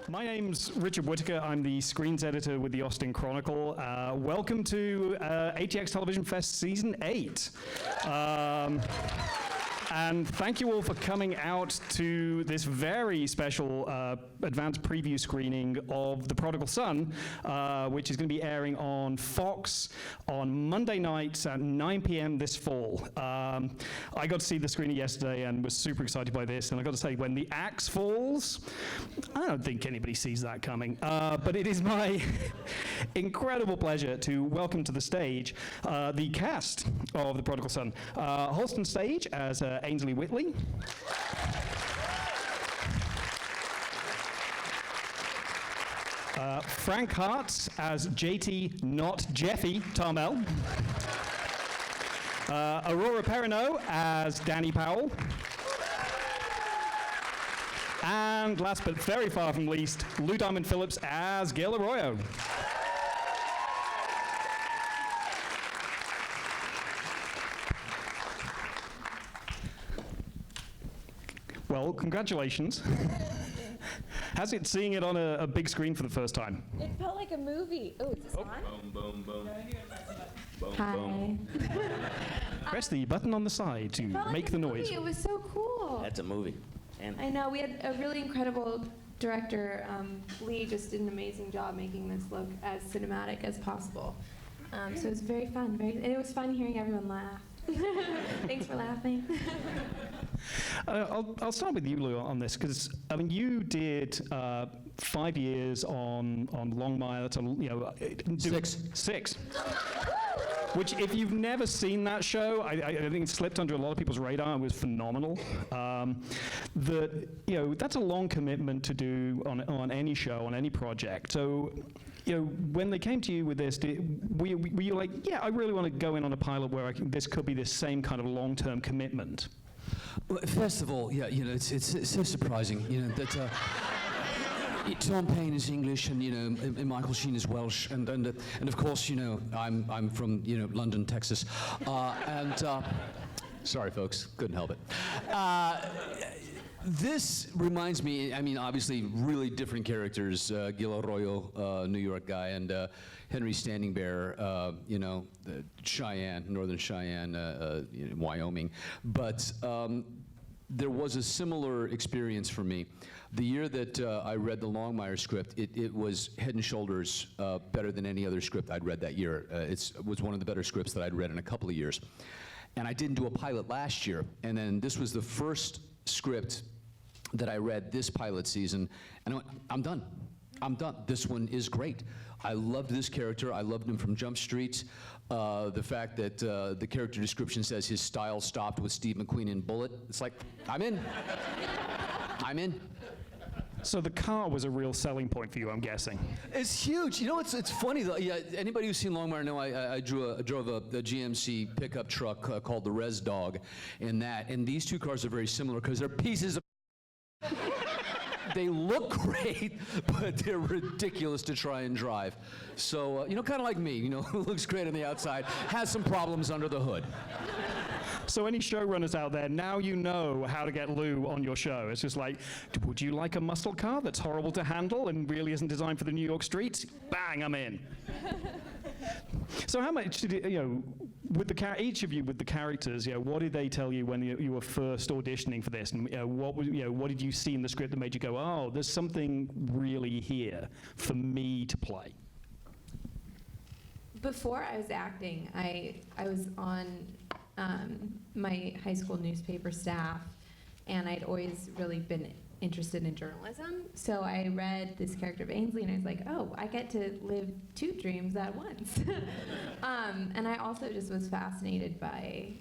My name's Richard Whittaker. I'm the screens editor with the Austin Chronicle. Welcome to ATX Television Fest Season 8. And thank you all for coming out to this very special advanced preview screening of The Prodigal Son, which is going to be airing on Fox on Monday nights at 9 p.m. this fall. I got to see the screening yesterday and was super excited by this. And I got to say, when the axe falls, I don't think anybody sees that coming. But it is my incredible pleasure to welcome to the stage the cast of The Prodigal Son. Halston Sage as Ainsley Whitley. Frank Harts as JT, not Jeffy Tarmel. Aurora Perrineau as Danny Powell. And last but very far from least, Diamond Phillips as Gil Arroyo. Well, congratulations. How's it seeing it on a big screen for the first time? It felt like a movie. Oh, is this on? Boom, boom, boom. Boom, Hi. boom. Press the button on the side to make the noise. It was so cool. That's a movie. And I know, we had a really incredible director. Lee just did an amazing job making this look as cinematic as possible. So it was very fun. And it was fun hearing everyone laugh. Thanks for laughing. I'll start with you, Lou, on this, because I mean, you did 5 years on Longmire. That's six. Which, if you've never seen that show, I think it slipped under a lot of people's radar. It was phenomenal. That's a long commitment to do on any show, on any project. So, when they came to you with this, were you like, yeah, I really want to go in on a pilot where this could be this same kind of long-term commitment? Well, first of all, yeah, it's so surprising, that Tom Payne is English, and Michael Sheen is Welsh, and of course, I'm from London, Texas, sorry, folks, couldn't help it. This reminds me, I mean, obviously, really different characters. Gil Arroyo, New York guy, and Henry Standing Bear, Cheyenne, Northern Cheyenne, Wyoming. But there was a similar experience for me. The year that I read the Longmire script, it was head and shoulders better than any other script I'd read that year. It was one of the better scripts that I'd read in a couple of years. And I didn't do a pilot last year, and then this was the first script that I read this pilot season, and I went, I'm done. This one is great. I loved this character. I loved him from Jump Street. The fact that the character description says his style stopped with Steve McQueen in Bullet. It's like, I'm in. I'm in. So the car was a real selling point for you, I'm guessing. It's huge. It's funny though. Yeah, anybody who's seen Longmire know I drove a GMC pickup truck called the Res Dog, and these two cars are very similar because they're pieces of. They look great, but they're ridiculous to try and drive. So, kind of like me, who looks great on the outside, has some problems under the hood. So any showrunners out there, now you know how to get Lou on your show. It's just like, would you like a muscle car that's horrible to handle and really isn't designed for the New York streets? Bang, I'm in. So how much did with each of you with the characters, what did they tell you when you were first auditioning for this? And what did you see in the script that made you go, oh, there's something really here for me to play? Before I was acting, I was on my high school newspaper staff, and I'd always really been interested in journalism. So I read this character of Ainsley, and I was like, oh, I get to live two dreams at once. And I also just was fascinated by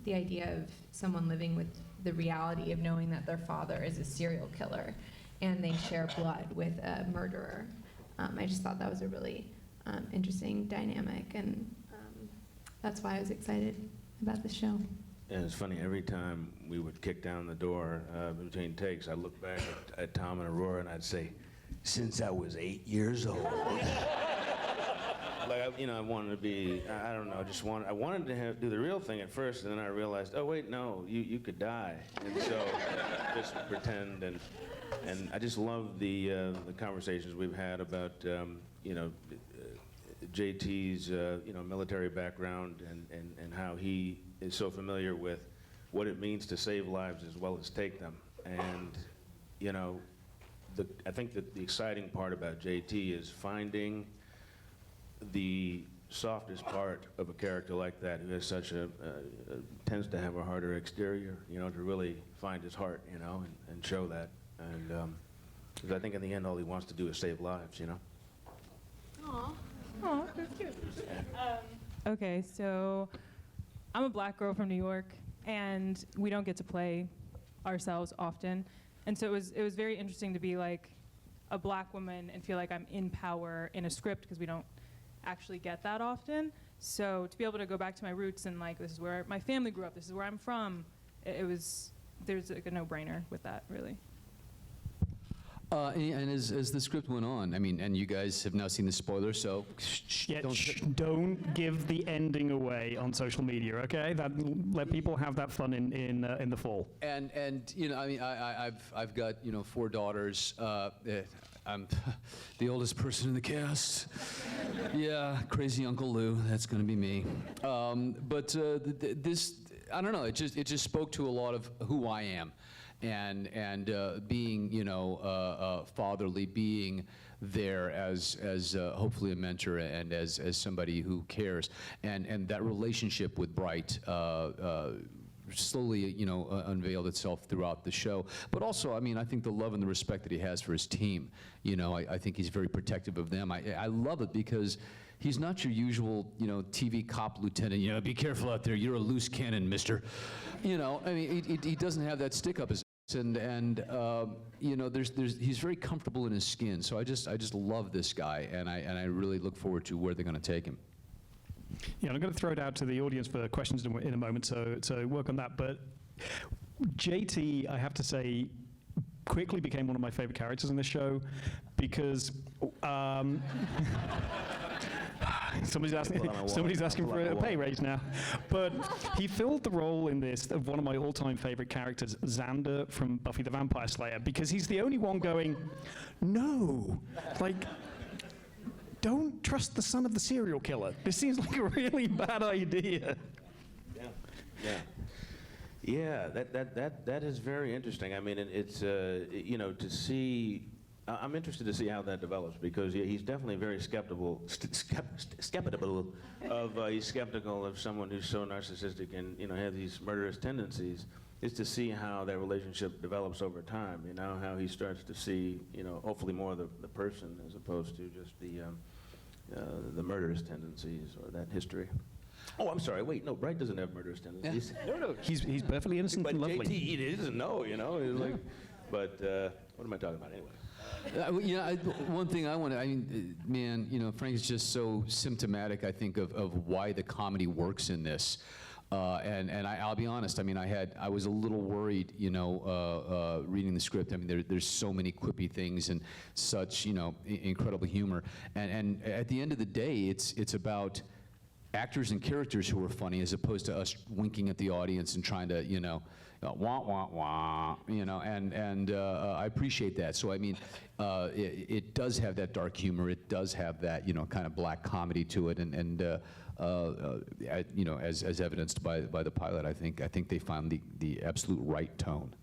the idea of someone living with the reality of knowing that their father is a serial killer, and they share blood with a murderer. I just thought that was a really interesting dynamic, and that's why I was excited about the show. And it's funny, every time we would kick down the door between takes, I'd look back at Tom and Aurora and I'd say, since I was 8 years old. I wanted to be, I don't know, I wanted to do the real thing at first, and then I realized, oh wait, no, you could die, and so just pretend, and I just love the conversations we've had about, JT's, military background and how he is so familiar with what it means to save lives as well as take them, and I think that the exciting part about JT is finding the softest part of a character like that who has such tends to have a harder exterior, to really find his heart, and show that. And 'cause I think in the end all he wants to do is save lives, Aw. Aw, that's cute. Okay, so I'm a black girl from New York, and we don't get to play ourselves often. And so it was very interesting to be like a black woman and feel like I'm in power in a script, because we don't actually get that often. So to be able to go back to my roots and like, this is where my family grew up, this is where I'm from, there's like a no-brainer with that, really. And as the script went on, I mean, and you guys have now seen the spoiler, so Don't give the ending away on social media, okay? Let people have that fun in the fall. And I mean, I've got 4 daughters. I'm the oldest person in the cast. Yeah, crazy Uncle Lou. That's going to be me. But this, I don't know. It just spoke to a lot of who I am, and being fatherly, being there as hopefully a mentor and as somebody who cares, and that relationship with Bright slowly unveiled itself throughout the show. But also, I mean, I think the love and the respect that he has for his team, I think he's very protective of them. I love it because he's not your usual TV cop lieutenant, be careful out there, you're a loose cannon, mister. I mean, he doesn't have that stick up his and he's very comfortable in his skin. So I just love this guy, and I really look forward to where they're going to take him. Yeah, I'm going to throw it out to the audience for questions in a moment, so work on that. But JT, I have to say, quickly became one of my favorite characters in this show because somebody's asking for a pay raise now. But he filled the role in this of one of my all-time favorite characters, Xander from Buffy the Vampire Slayer, because he's the only one going, no, like, don't trust the son of the serial killer. This seems like a really bad idea. Yeah, that is very interesting. I mean, it's to see. I'm interested to see how that develops because he's definitely very skeptical of someone who's so narcissistic and have these murderous tendencies. Is to see how that relationship develops over time. How he starts to see hopefully more of the person as opposed to just the murderous tendencies or that history. Oh, I'm sorry. Wait, no, Bright doesn't have murderous tendencies. No, he's perfectly innocent but and lovely. JT, he doesn't know, He's like, but what am I talking about anyway? One thing I want to, Frank is just so symptomatic, I think, of why the comedy works in this. And I'll be honest, I mean, I was a little worried, reading the script. I mean, there's so many quippy things and such, incredible humor. And at the end of the day, it's about actors and characters who are funny as opposed to us winking at the audience and trying to, wah, wah, wah, and I appreciate that. So, I mean, it does have that dark humor. It does have that, kind of black comedy to it. And as evidenced by the pilot, I think they found the absolute right tone.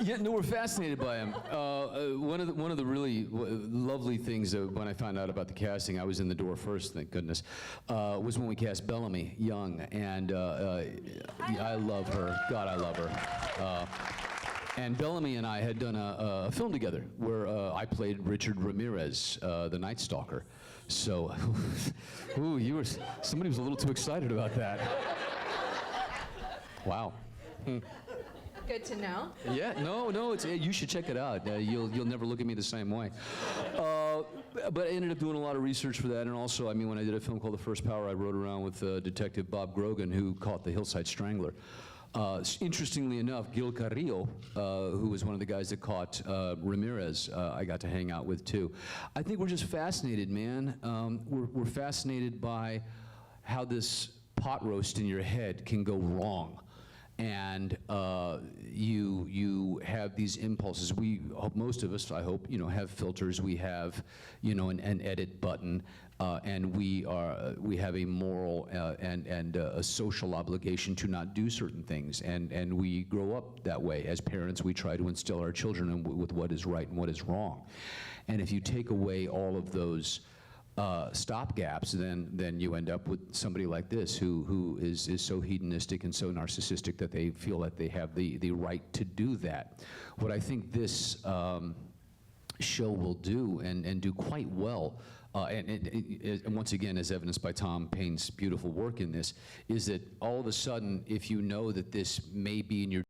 Yeah, no, we're fascinated by him. One of the really lovely things when I found out about the casting, I was in the door first, thank goodness, was when we cast Bellamy Young, and I love her. God, I love her. And Bellamy and I had done a film together where I played Richard Ramirez, the Night Stalker. So, ooh, somebody was a little too excited about that. Wow. Good to know. Yeah, no, you should check it out. You'll never look at me the same way. But I ended up doing a lot of research for that, and also, I mean, when I did a film called The First Power, I rode around with Detective Bob Grogan, who caught the Hillside Strangler. Interestingly enough, Gil Carrillo, who was one of the guys that caught Ramirez, I got to hang out with too. I think we're just fascinated, man. We're fascinated by how this pot roast in your head can go wrong. And you have these impulses. Most of us, I hope, have filters. We have, an edit button, and we have a moral and a social obligation to not do certain things. And we grow up that way. As parents, we try to instill our children with what is right and what is wrong. And if you take away all of those stopgaps, then you end up with somebody like this who is so hedonistic and so narcissistic that they feel that they have the right to do that. What I think this show will do, and do quite well, and once again, as evidenced by Tom Payne's beautiful work in this, is that all of a sudden, if you know that this may be in your